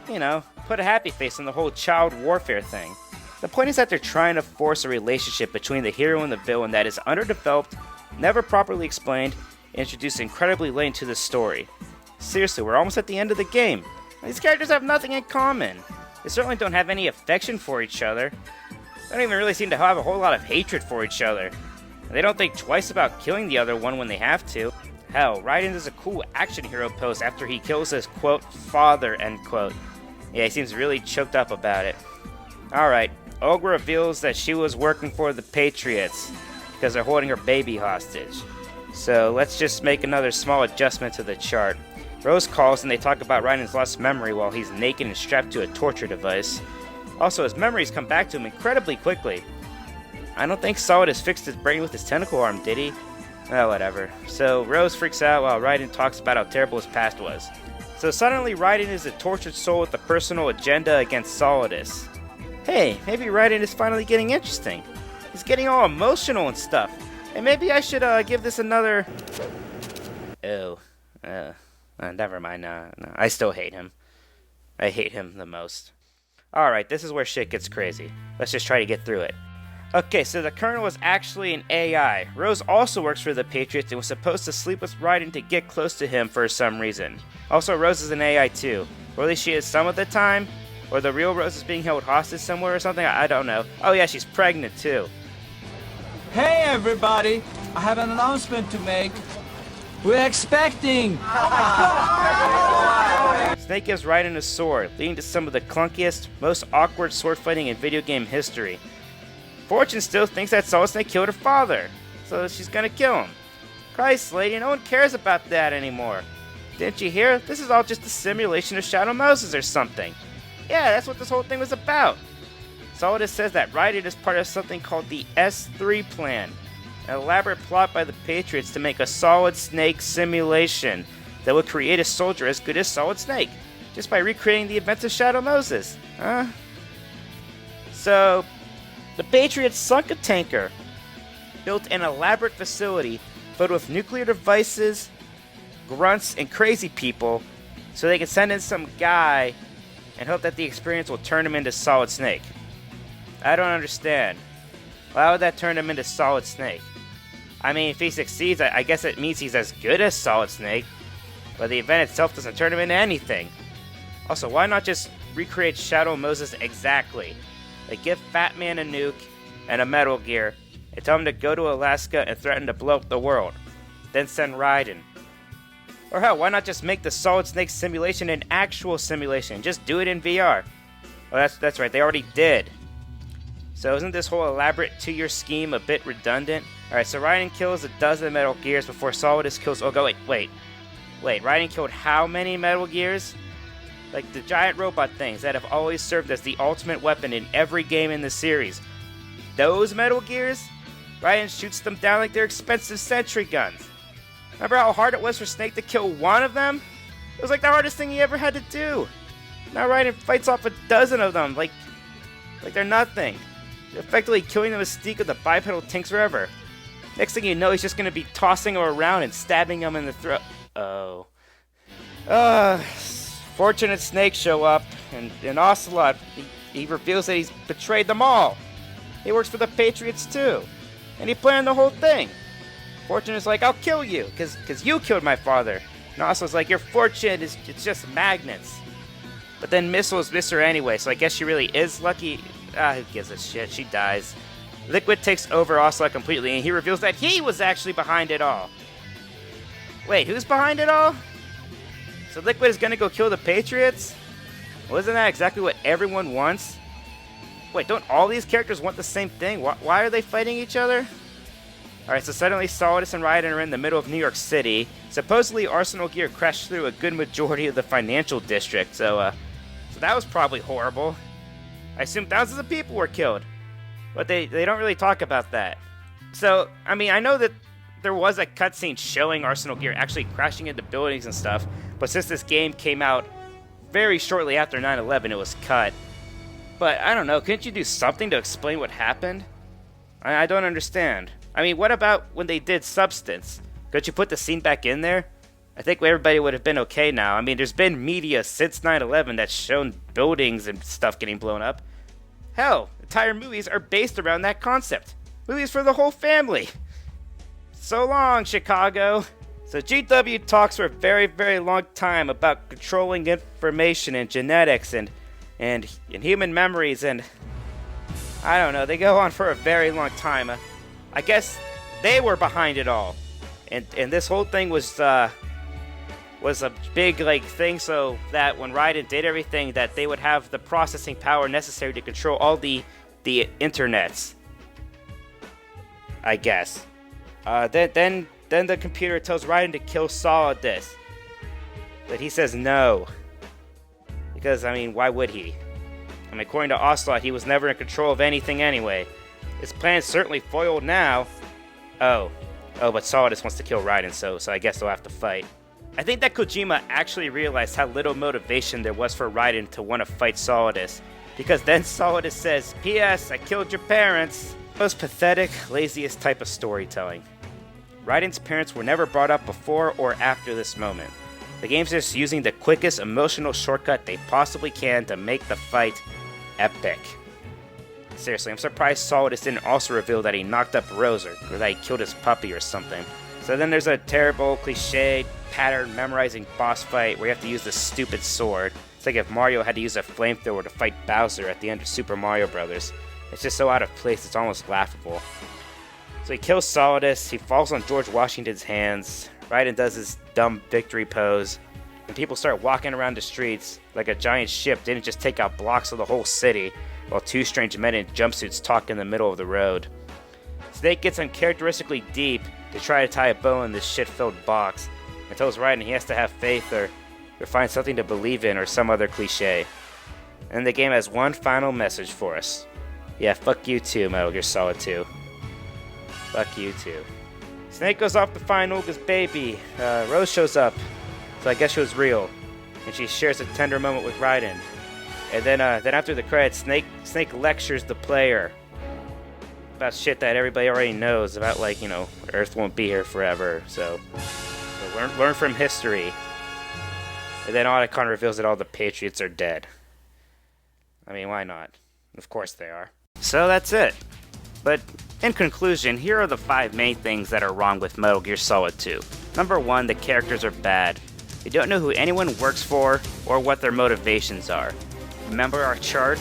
Speaker 1: You know, put a happy face on the whole child warfare thing. The point is that they're trying to force a relationship between the hero and the villain that is underdeveloped, never properly explained, and introduced incredibly late into the story. Seriously, we're almost at the end of the game. These characters have nothing in common. They certainly don't have any affection for each other. They don't even really seem to have a whole lot of hatred for each other. And they don't think twice about killing the other one when they have to. Hell, Raiden does a cool action hero pose after he kills his, quote, father, end quote. Yeah, he seems really choked up about it. Alright, Olga reveals that she was working for the Patriots because they're holding her baby hostage. So let's just make another small adjustment to the chart. Rose calls and they talk about Raiden's lost memory while he's naked and strapped to a torture device. Also, his memories come back to him incredibly quickly. I don't think Solidus fixed his brain with his tentacle arm, did he? Well, whatever. So Rose freaks out while Raiden talks about how terrible his past was. So suddenly Raiden is a tortured soul with a personal agenda against Solidus. Hey, maybe Raiden is finally getting interesting. He's getting all emotional and stuff. And maybe I should give this another... never mind. No, I still hate him. I hate him the most. Alright, this is where shit gets crazy. Let's just try to get through it. Okay, so the Colonel was actually an AI. Rose also works for the Patriots and was supposed to sleep with Raiden to get close to him for some reason. Also, Rose is an AI too. Or at least she is some of the time. Or the real Rose is being held hostage somewhere or something, I don't know. Oh yeah, she's pregnant too.
Speaker 12: Hey everybody, I have an announcement to make. We're expecting!
Speaker 1: Snake gives Raiden a sword, leading to some of the clunkiest, most awkward sword fighting in video game history. Fortune still thinks that Solid Snake killed her father, so she's gonna kill him. Christ, lady, no one cares about that anymore. Didn't you hear? This is all just a simulation of Shadow Moses or something. Yeah, that's what this whole thing was about. Solidus says that Raiden is part of something called the S3 plan, an elaborate plot by the Patriots to make a Solid Snake simulation that would create a soldier as good as Solid Snake, just by recreating the events of Shadow Moses. So, the Patriots sunk a tanker, built an elaborate facility filled with nuclear devices, grunts, and crazy people, so they could send in some guy and hope that the experience will turn him into Solid Snake. I don't understand. Why would that turn him into Solid Snake? I mean, if he succeeds, I guess it means he's as good as Solid Snake, but the event itself doesn't turn him into anything. Also, why not just recreate Shadow Moses exactly? Like, give Fat Man a nuke and a Metal Gear, and tell him to go to Alaska and threaten to blow up the world. Then send Raiden. Or hell, why not just make the Solid Snake simulation an actual simulation? Just do it in VR. Oh, that's right, they already did. So isn't this whole elaborate 2-year scheme a bit redundant? Alright, so Raiden kills a dozen Metal Gears before Solidus kills... Oh, wait. Raiden killed how many Metal Gears? Like the giant robot things that have always served as the ultimate weapon in every game in the series. Those Metal Gears? Raiden shoots them down like they're expensive sentry guns. Remember how hard it was for Snake to kill one of them? It was like the hardest thing he ever had to do. Now Raiden fights off a dozen of them like they're nothing. Effectively killing the mystique of the bipedal tanks forever. Next thing you know, he's just gonna be tossing them around and stabbing them in the throat. Oh. Fortunate Snake show up, and Ocelot, he reveals that he's betrayed them all. He works for the Patriots too, and he planned the whole thing. Fortunate's like, I'll kill you, cause you killed my father. And Ocelot's like, your fortune it's just magnets. But then Missiles miss her anyway, so I guess she really is lucky. Who gives a shit? She dies. Liquid takes over Ocelot completely, and he reveals that he was actually behind it all. Wait, who's behind it all? So Liquid is gonna go kill the Patriots? Well, isn't that exactly what everyone wants? Wait, don't all these characters want the same thing? Why are they fighting each other? Alright, so suddenly Solidus and Raiden are in the middle of New York City. Supposedly Arsenal Gear crashed through a good majority of the financial district, so that was probably horrible. I assume thousands of people were killed. But they don't really talk about that. So, I mean, I know that there was a cutscene showing Arsenal Gear actually crashing into buildings and stuff, but since this game came out very shortly after 9/11, it was cut. But, I don't know, couldn't you do something to explain what happened? I don't understand. I mean, what about when they did Substance? Could you put the scene back in there? I think everybody would have been okay now. I mean, there's been media since 9/11 that's shown buildings and stuff getting blown up. Hell, entire movies are based around that concept. Movies for the whole family. So long, Chicago. So GW talks for a very, very long time about controlling information and genetics and human memories, and I don't know, they go on for a very long time. I guess they were behind it all. And this whole thing was a big thing so that when Raiden did everything that they would have the processing power necessary to control all the internets. I guess. Then the computer tells Raiden to kill Solidus. But he says no. Because, I mean, why would he? I mean, according to Ocelot, he was never in control of anything anyway. His plan's certainly foiled now. Oh, but Solidus wants to kill Raiden, so I guess they'll have to fight. I think that Kojima actually realized how little motivation there was for Raiden to want to fight Solidus. Because then Solidus says, P.S. I killed your parents. Most pathetic, laziest type of storytelling. Raiden's parents were never brought up before or after this moment. The game's just using the quickest emotional shortcut they possibly can to make the fight epic. Seriously, I'm surprised Solidus didn't also reveal that he knocked up Rose or that he killed his puppy or something. So then there's a terrible, cliched, pattern memorizing boss fight where you have to use this stupid sword. It's like if Mario had to use a flamethrower to fight Bowser at the end of Super Mario Bros. It's just so out of place, it's almost laughable. So he kills Solidus, he falls on George Washington's hands, Raiden does his dumb victory pose, and people start walking around the streets like a giant ship didn't just take out blocks of the whole city, while two strange men in jumpsuits talk in the middle of the road. Snake gets uncharacteristically deep to try to tie a bow in this shit-filled box, and tells Raiden he has to have faith or find something to believe in or some other cliche. And the game has one final message for us. Yeah, fuck you too, Metal Gear Solid 2. Fuck you too. Snake goes off to find Olga's baby. Rose shows up, so I guess she was real. And she shares a tender moment with Raiden. And then after the credits, Snake lectures the player about shit that everybody already knows about, Earth won't be here forever. So learn from history. And then Otacon reveals that all the Patriots are dead. I mean, why not? Of course they are. So that's it. But in conclusion, here are the 5 main things that are wrong with Metal Gear Solid 2. Number 1, the characters are bad. You don't know who anyone works for or what their motivations are. Remember our chart?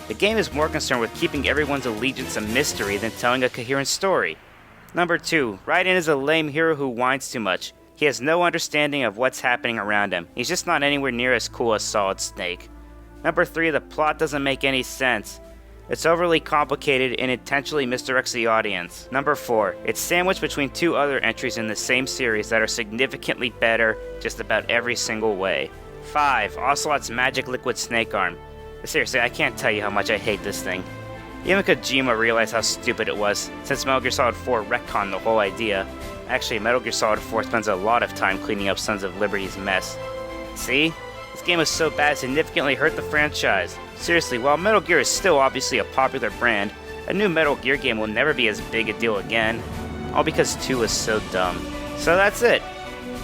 Speaker 1: The game is more concerned with keeping everyone's allegiance a mystery than telling a coherent story. Number 2, Raiden is a lame hero who whines too much. He has no understanding of what's happening around him. He's just not anywhere near as cool as Solid Snake. Number 3, the plot doesn't make any sense. It's overly complicated and intentionally misdirects the audience. Number 4, it's sandwiched between 2 other entries in the same series that are significantly better just about every single way. 5, Ocelot's magic liquid snake arm. Seriously, I can't tell you how much I hate this thing. Even Kojima realized how stupid it was, since Metal Gear Solid 4 retconned the whole idea. Actually, Metal Gear Solid 4 spends a lot of time cleaning up Sons of Liberty's mess. See? This game was so bad it significantly hurt the franchise. Seriously, while Metal Gear is still obviously a popular brand, a new Metal Gear game will never be as big a deal again. All because 2 was so dumb. So that's it.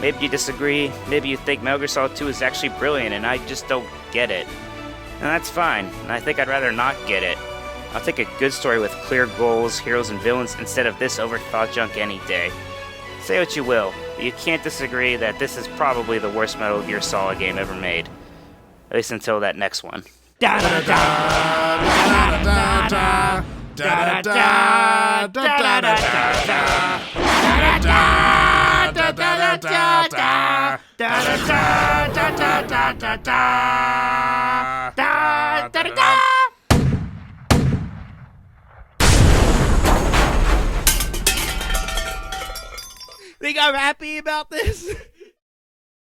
Speaker 1: Maybe you disagree, maybe you think Metal Gear Solid 2 is actually brilliant and I just don't get it. And that's fine, and I think I'd rather not get it. I'll take a good story with clear goals, heroes, and villains instead of this overthought junk any day. Say what you will, but you can't disagree that this is probably the worst Metal Gear Solid game ever made. At least until that next one.
Speaker 13: Think I'm happy about this?